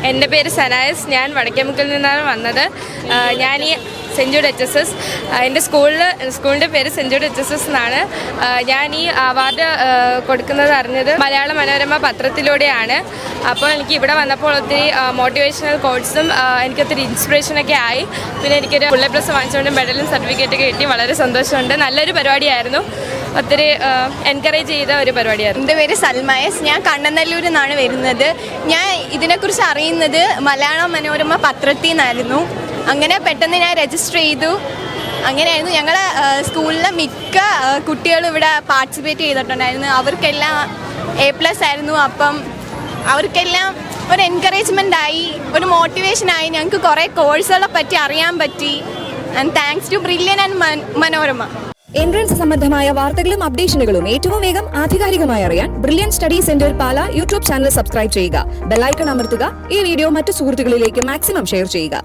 എൻ്റെ പേര് സനായസ്. ഞാൻ വടക്കേമുക്കിൽ നിന്നാണ് വന്നത്. ഞാൻ ഈ സെൻറ് ജൂഡ് HSS, എൻ്റെ സ്കൂളിൻ്റെ പേര് സെൻറ് ജൂഡ് HSS എന്നാണ്. ഞാൻ ഈ അവാർഡ് കൊടുക്കുന്നത് അറിഞ്ഞത് മലയാള മനോരമ പത്രത്തിലൂടെയാണ്. അപ്പോൾ എനിക്ക് ഇവിടെ വന്നപ്പോൾ ഒത്തിരി മോട്ടിവേഷണൽ കോഴ്സും എനിക്കൊത്തിരി ഇൻസ്പിറേഷനൊക്കെ ആയി. പിന്നെ എനിക്കൊരു ഫുൾ A+ വാങ്ങിച്ചുകൊണ്ട് മെഡലും സർട്ടിഫിക്കറ്റൊക്കെ കിട്ടി. വളരെ സന്തോഷമുണ്ട്. നല്ലൊരു പരിപാടിയായിരുന്നു. ഒത്തിരി എൻകറേജ് ചെയ്ത ഒരു പരിപാടിയായിരുന്നു. എൻ്റെ പേര് സൽമായസ്. ഞാൻ കണ്ണനല്ലൂരിൽ നിന്നാണ് വരുന്നത്. ഞാൻ ഇതിനെക്കുറിച്ച് അറിയുന്നത് മലയാള മനോരമ പത്രത്തിൽ നിന്നായിരുന്നു. അങ്ങനെ പെട്ടെന്ന് ഞാൻ രജിസ്റ്റർ ചെയ്തു. അങ്ങനെയായിരുന്നു. ഞങ്ങളുടെ സ്കൂളിലെ മിക്ക കുട്ടികളും ഇവിടെ പാർട്ടിസിപ്പേറ്റ് ചെയ്തിട്ടുണ്ടായിരുന്നു. അവർക്കെല്ലാം A+ ആയിരുന്നു. അപ്പം അവർക്കെല്ലാം ഒരു എൻകറേജ്മെൻ്റായി, ഒരു മോട്ടിവേഷനായി. ഞങ്ങൾക്ക് കുറേ കോഴ്സുകളെ പറ്റി അറിയാൻ പറ്റി. And thanks to Brilliant and Manorama. Entrance സംബന്ധമായ വാർത്തകളും അപ്ഡേഷനുകളും ഏറ്റവും വേഗം ആധികാരികമായി അറിയാൻ Brilliant Study Centre Pala YouTube channel subscribe ചെയ്യുക. ബെല്ലൈക്കൺ അമർത്തുക. ഈ വീഡിയോ മറ്റു സുഹൃത്തുക്കളിലേക്ക് മാക്സിമം ഷെയർ ചെയ്യുക.